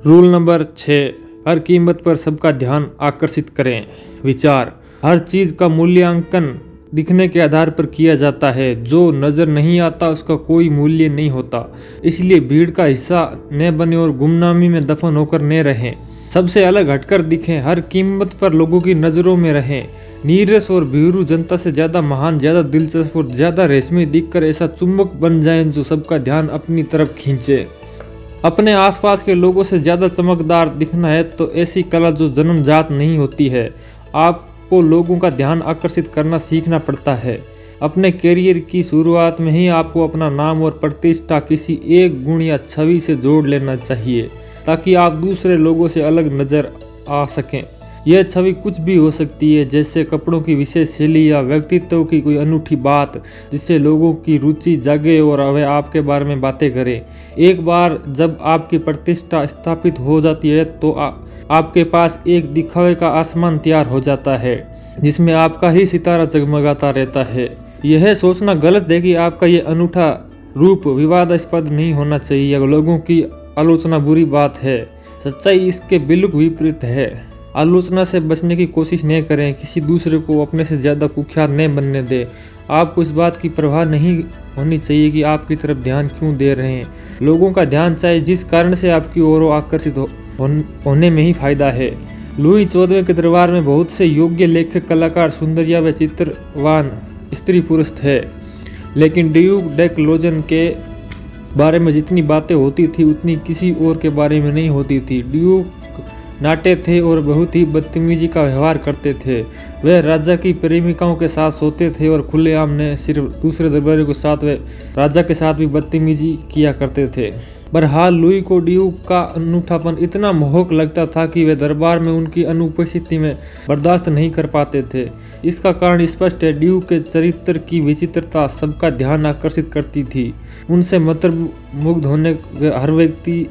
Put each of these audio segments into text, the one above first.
Rule number 6, हर कीमत पर सबका ध्यान आकर्षित करें। विचार, हर चीज का मूल्यांकन दिखने के आधार पर किया जाता है। जो नजर नहीं आता उसका कोई मूल्य नहीं होता। इसलिए भीड़ का हिस्सा न बने और गुमनामी में दफन होकर न रहें। सबसे अलग हटकर दिखें, हर कीमत पर लोगों की नजरों में रहें। नीरस और भीरू जनता से ज्यादा महान, ज्यादा दिलचस्प और ज्यादा रेशमी दिखकर ऐसा चुंबक बन जाएं जो सबका ध्यान अपनी तरफ खींचे। अपने आसपास के लोगों से ज्यादा चमकदार दिखना है तो ऐसी कला जो जन्मजात नहीं होती है। आपको लोगों का ध्यान आकर्षित करना सीखना पड़ता है। अपने करियर की शुरुआत में ही आपको अपना नाम और प्रतिष्ठा किसी एक गुण या छवि से जोड़ लेना चाहिए ताकि आप दूसरे लोगों से अलग नजर आ सकें। यह छवि कुछ भी हो सकती है, जैसे कपड़ों की विशेष शैली या व्यक्तित्व की कोई अनूठी बात जिससे लोगों की रुचि जागे और वे आपके बारे में बातें करें। एक बार जब आपकी प्रतिष्ठा स्थापित हो जाती है तो आपके पास एक दिखावे का आसमान तैयार हो जाता है जिसमें आपका ही सितारा जगमगाता रहता है। यह सोचना गलत है कि आपका यह अनूठा रूप विवादास्पद नहीं होना चाहिए या लोगों की आलोचना बुरी बात है। सच्चाई इसके बिल्कुल विपरीत है। आलोचना से बचने की कोशिश न करें, किसी दूसरे को अपने से ज्यादा कुख्यात न बनने दें। आपको इस बात की परवाह नहीं होनी चाहिए कि आपकी तरफ ध्यान क्यों दे रहे हैं। लोगों का ध्यान चाहे जिस कारण से आपकी ओर आकर्षित होने में ही फायदा है। लुई 14वें के दरबार में बहुत से योग्य लेखक, कलाकार, सुंदरिया व चित्रवान स्त्री पुरुष थे, लेकिन ड्यूक डे क्लोजन के बारे में जितनी बातें होती थी उतनी किसी और के बारे में नहीं होती थी। ड्यूक नाटे थे और बहुत ही बदतमीजी का व्यवहार करते थे। वह राजा की प्रेमिकाओं के साथ सोते थे और खुलेआम ने सिर्फ दूसरे दरबारियों के साथ वे राजा के साथ भी बदतमीजी किया करते थे। बहरहाल लुई को ड्यूक का अनूठापन इतना मोहक लगता था कि वे दरबार में उनकी अनुपस्थिति में बर्दाश्त नहीं कर पाते थे। इसका कारण स्पष्ट है, ड्यूक के चरित्र की विचित्रता सबका ध्यान आकर्षित करती थी। उनसे मंत्रमुग्ध होने हर व्यक्ति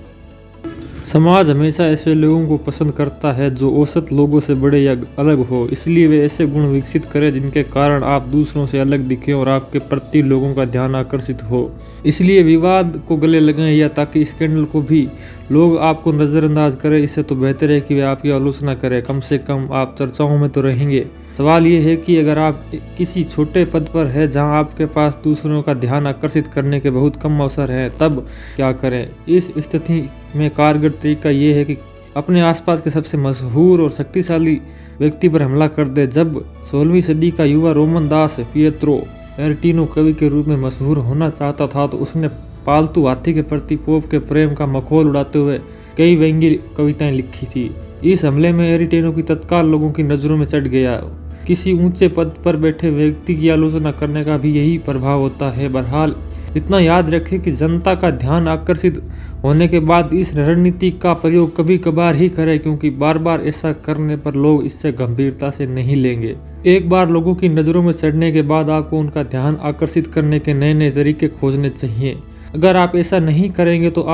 समाज हमेशा ऐसे लोगों को पसंद करता है जो औसत लोगों से बड़े या अलग हो। इसलिए वे ऐसे गुण विकसित करें जिनके कारण आप दूसरों से अलग दिखें और आपके प्रति लोगों का ध्यान आकर्षित हो। इसलिए विवाद को गले लगाएं या ताकि स्कैंडल को भी लोग आपको नज़रअंदाज करें, इससे तो बेहतर है कि वे आपकी आलोचना करें। कम से कम आप चर्चाओं में तो रहेंगे। सवाल ये है कि अगर आप किसी छोटे पद पर हैं जहां आपके पास दूसरों का ध्यान आकर्षित करने के बहुत कम अवसर हैं, तब क्या करें। इस स्थिति में कारगर तरीका ये है कि अपने आसपास के सबसे मशहूर और शक्तिशाली व्यक्ति पर हमला कर दे। जब 16वीं सदी का युवा रोमन दास पिएत्रो एरटिनो कवि के रूप में मशहूर होना चाहता था तो उसने पालतू हाथी के प्रति पोप के प्रेम का मखौल उड़ाते हुए कई व्यंग्य कविताएं लिखी थी। इस हमले में एरिटेनो की तत्काल लोगों की नजरों में चढ़ गया। किसी ऊंचे पद पर बैठे व्यक्ति की आलोचना करने का भी यही प्रभाव होता है। बहरहाल इतना याद रखें कि जनता का ध्यान आकर्षित होने के बाद इस रणनीति का प्रयोग कभी कभार ही करें, क्योंकि बार बार ऐसा करने पर लोग इससे गंभीरता से नहीं लेंगे। एक बार लोगों की नज़रों में चढ़ने के बाद आपको उनका ध्यान आकर्षित करने के नए नए तरीके खोजने चाहिए। अगर आप ऐसा नहीं करेंगे तो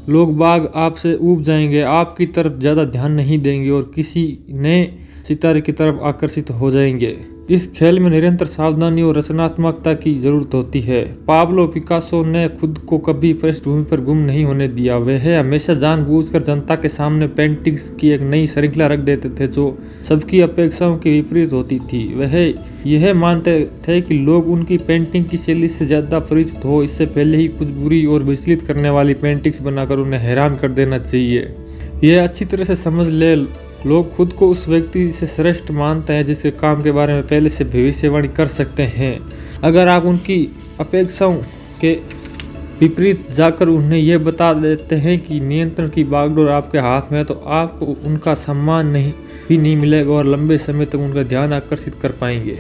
लोग बाग आपसे ऊब जाएंगे, आपकी तरफ ज़्यादा ध्यान नहीं देंगे और किसी नए सितारे की तरफ आकर्षित हो जाएंगे। इस खेल में निरंतर सावधानी और रचनात्मकता की जरूरत होती है। पाब्लो पिकासो ने खुद को कभी पृष्ठभूमि पर गुम नहीं होने दिया। वह हमेशा जानबूझकर जनता के सामने पेंटिंग्स की एक नई श्रृंखला रख देते थे जो सबकी अपेक्षाओं के विपरीत होती थी। वह यह मानते थे कि लोग उनकी पेंटिंग की शैली से ज्यादा परिचित हो, इससे पहले ही कुछ बुरी और विचलित करने वाली पेंटिंग्स बनाकर उन्हें हैरान कर देना चाहिए। यह अच्छी तरह से समझ ले, लोग खुद को उस व्यक्ति से श्रेष्ठ मानते हैं जिसके काम के बारे में पहले से भविष्यवाणी कर सकते हैं। अगर आप उनकी अपेक्षाओं के विपरीत जाकर उन्हें यह बता देते हैं कि नियंत्रण की बागडोर आपके हाथ में है, तो आपको उनका सम्मान भी नहीं मिलेगा और लंबे समय तक उनका ध्यान आकर्षित कर पाएंगे।